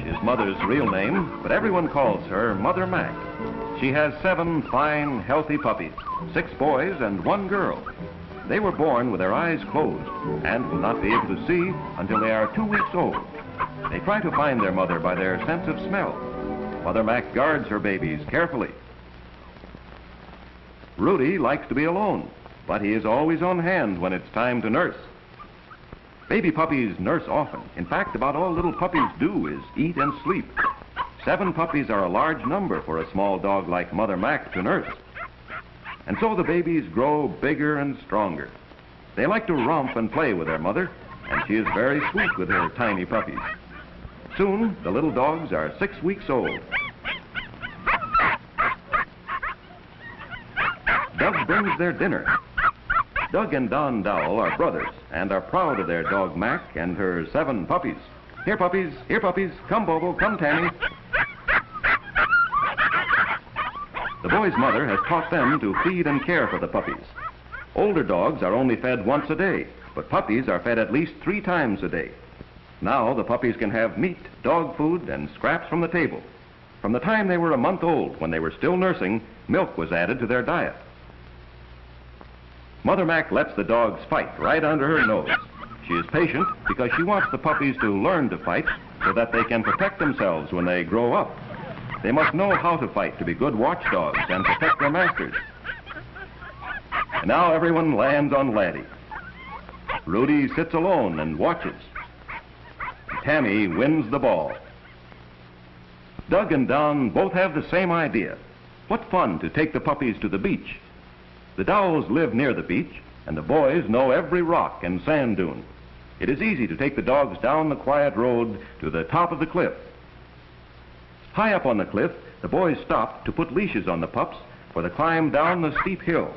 is Mother's real name, but everyone calls her Mother Mack. She has 7 fine, healthy puppies, 6 boys and 1 girl. They were born with their eyes closed and will not be able to see until they are 2 weeks old. They try to find their mother by their sense of smell. Mother Mack guards her babies carefully. Rudy likes to be alone, but he is always on hand when it's time to nurse. Baby puppies nurse often. In fact, about all little puppies do is eat and sleep. 7 puppies are a large number for a small dog like Mother Mack to nurse. And so the babies grow bigger and stronger. They like to romp and play with their mother, and she is very sweet with her tiny puppies. Soon, the little dogs are 6 weeks old. Doug brings their dinner. Doug and Don Dowell are brothers and are proud of their dog Mack and her 7 puppies. Here, puppies, come Bobo, come Tammy. The boys' mother has taught them to feed and care for the puppies. Older dogs are only fed once a day, but puppies are fed at least 3 times a day. Now the puppies can have meat, dog food, and scraps from the table. From the time they were a month old, when they were still nursing, milk was added to their diet. Mother Mack lets the dogs fight right under her nose. She is patient because she wants the puppies to learn to fight so that they can protect themselves when they grow up. They must know how to fight to be good watchdogs and protect their masters. And now everyone lands on Laddie. Rudy sits alone and watches. Tammy wins the ball. Doug and Don both have the same idea. What fun to take the puppies to the beach. The Dowells live near the beach, and the boys know every rock and sand dune. It is easy to take the dogs down the quiet road to the top of the cliff. High up on the cliff, the boys stop to put leashes on the pups for the climb down the steep hill.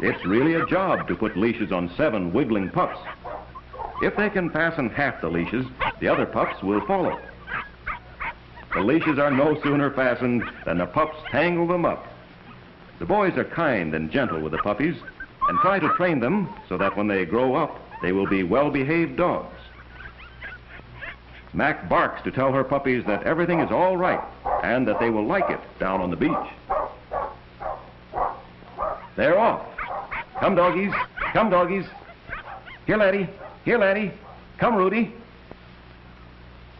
It's really a job to put leashes on 7 wiggling pups. If they can fasten half the leashes, the other pups will follow. The leashes are no sooner fastened than the pups tangle them up. The boys are kind and gentle with the puppies and try to train them so that when they grow up, they will be well-behaved dogs. Mack barks to tell her puppies that everything is all right and that they will like it down on the beach. They're off. Come, doggies. Come, doggies. Here, Laddie. Here, Laddie. Come, Rudy.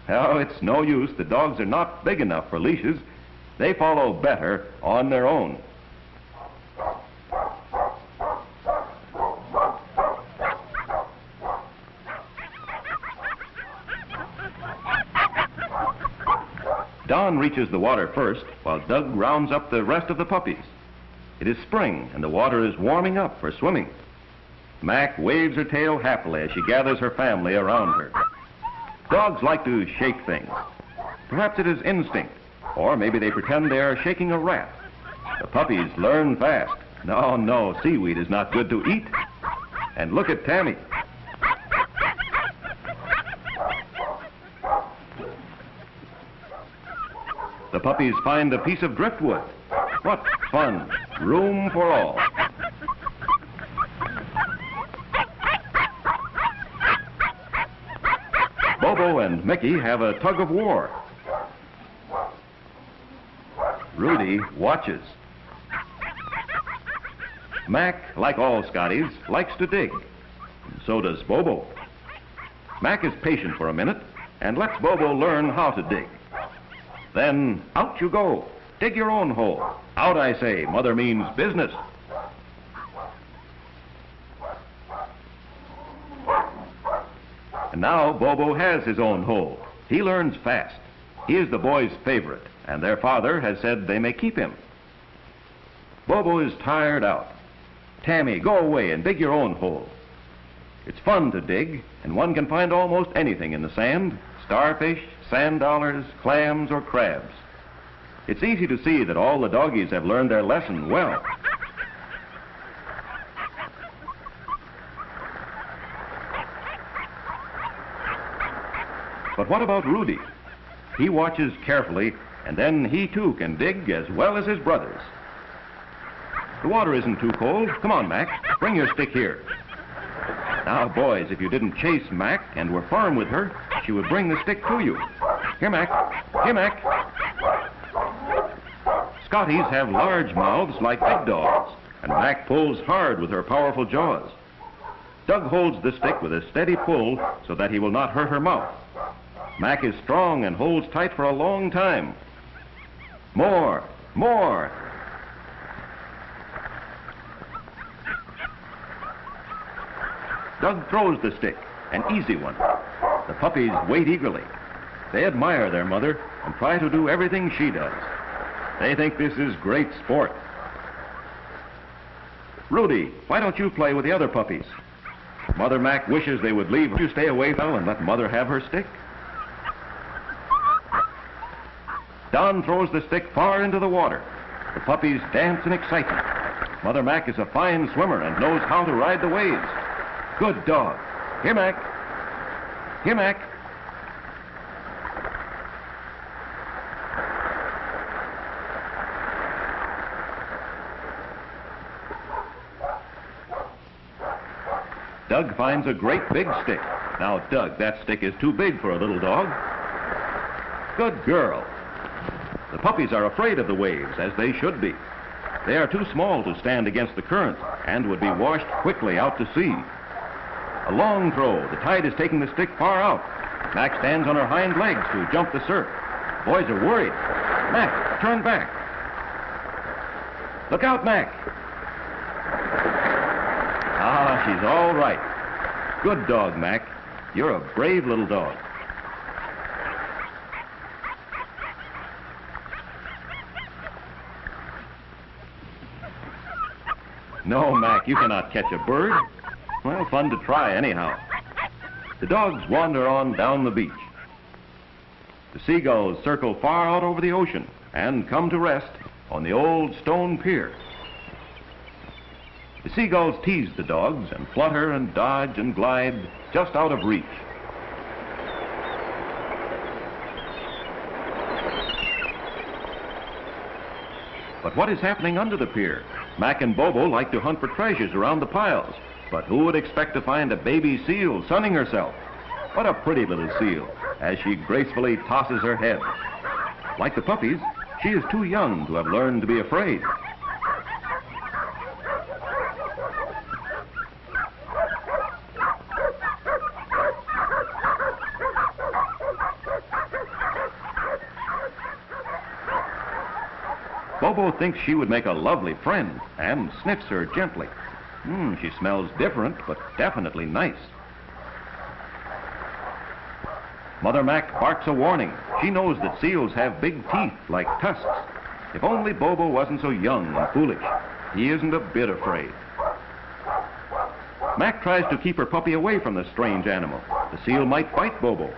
Oh, it's no use. The dogs are not big enough for leashes. They follow better on their own. Don reaches the water first, while Doug rounds up the rest of the puppies. It is spring, and the water is warming up for swimming. Mack waves her tail happily as she gathers her family around her. Dogs like to shake things. Perhaps it is instinct, or maybe they pretend they are shaking a rat. The puppies learn fast. No, seaweed is not good to eat. And look at Tammy. The puppies find a piece of driftwood. What fun! Room for all. Bobo and Mickey have a tug of war. Rudy watches. Mack, like all Scotties, likes to dig. And so does Bobo. Mack is patient for a minute and lets Bobo learn how to dig. Then out you go. Dig your own hole. Out, I say. Mother means business. And now Bobo has his own hole. He learns fast. He is the boys' favorite, and their father has said they may keep him. Bobo is tired out. Tammy, go away and dig your own hole. It's fun to dig, and one can find almost anything in the sand: starfish, sand dollars, clams, or crabs. It's easy to see that all the doggies have learned their lesson well. But what about Rudy? He watches carefully, and then he too can dig as well as his brothers. The water isn't too cold. Come on, Mack. Bring your stick here. Now, boys, if you didn't chase Mack and were firm with her, she would bring the stick to you. Here, Mack. Here, Mack. Scotties have large mouths like big dogs, and Mack pulls hard with her powerful jaws. Doug holds the stick with a steady pull so that he will not hurt her mouth. Mack is strong and holds tight for a long time. More, more. Doug throws the stick, an easy one. The puppies wait eagerly. They admire their mother and try to do everything she does. They think this is great sport. Rudy, why don't you play with the other puppies? Mother Mack wishes they would leave. You stay away now and let Mother have her stick. Don throws the stick far into the water. The puppies dance in excitement. Mother Mack is a fine swimmer and knows how to ride the waves. Good dog. Here, Mack. Here, Mack. Doug finds a great big stick. Now, Doug, that stick is too big for a little dog. Good girl. The puppies are afraid of the waves, as they should be. They are too small to stand against the current and would be washed quickly out to sea. A long throw. The tide is taking the stick far out. Mack stands on her hind legs to jump the surf. Boys are worried. Mack, turn back. Look out, Mack. Ah, she's all right. Good dog, Mack. You're a brave little dog. No, Mack, you cannot catch a bird. Well, fun to try anyhow. The dogs wander on down the beach. The seagulls circle far out over the ocean and come to rest on the old stone pier. The seagulls tease the dogs and flutter and dodge and glide just out of reach. But what is happening under the pier? Mack and Bobo like to hunt for treasures around the piles, but who would expect to find a baby seal sunning herself? What a pretty little seal, as she gracefully tosses her head. Like the puppies, she is too young to have learned to be afraid. Bobo thinks she would make a lovely friend and sniffs her gently. She smells different, but definitely nice. Mother Mack barks a warning. She knows that seals have big teeth like tusks. If only Bobo wasn't so young and foolish. He isn't a bit afraid. Mack tries to keep her puppy away from the strange animal. The seal might bite Bobo.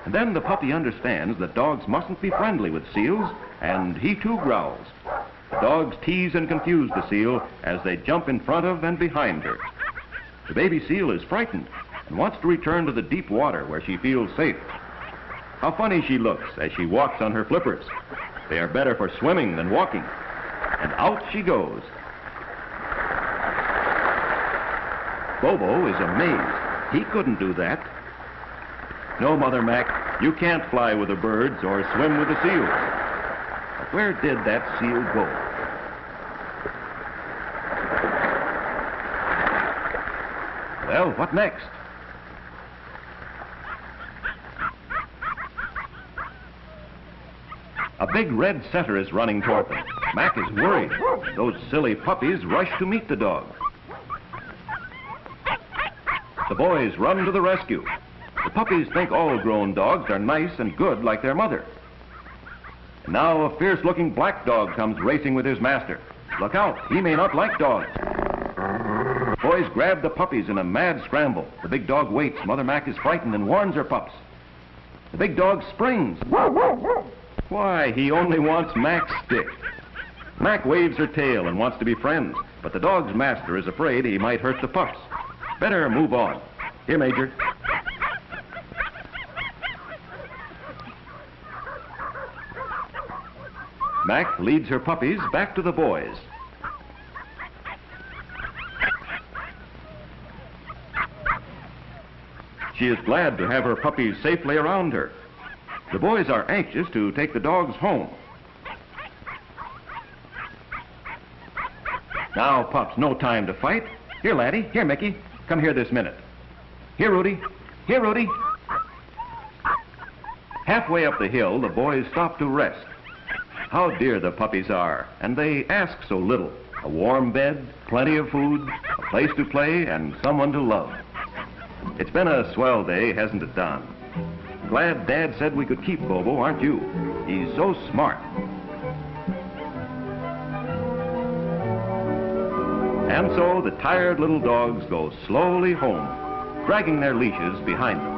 And then the puppy understands that dogs mustn't be friendly with seals, and he too growls. The dogs tease and confuse the seal as they jump in front of and behind her. The baby seal is frightened and wants to return to the deep water where she feels safe. How funny she looks as she walks on her flippers. They are better for swimming than walking. And out she goes. Bobo is amazed. He couldn't do that. No, Mother Mack, you can't fly with the birds or swim with the seals. But where did that seal go? Well, what next? A big red setter is running toward them. Mack is worried. Those silly puppies rush to meet the dog. The boys run to the rescue. The puppies think all grown dogs are nice and good like their mother. And now a fierce-looking black dog comes racing with his master. Look out, he may not like dogs. The boys grab the puppies in a mad scramble. The big dog waits. Mother Mack is frightened and warns her pups. The big dog springs. Why, he only wants Mack's stick. Mack waves her tail and wants to be friends, but the dog's master is afraid he might hurt the pups. Better move on. Here, Major. Mack leads her puppies back to the boys. She is glad to have her puppies safely around her. The boys are anxious to take the dogs home. Now, Pups, no time to fight. Here, Laddie. Here, Mickey. Come here this minute. Here, Rudy. Here, Rudy. Halfway up the hill, the boys stop to rest. How dear the puppies are, and they ask so little. A warm bed, plenty of food, a place to play, and someone to love. It's been a swell day, hasn't it, Don? Glad Dad said we could keep Bobo, aren't you? He's so smart. And so the tired little dogs go slowly home, dragging their leashes behind them.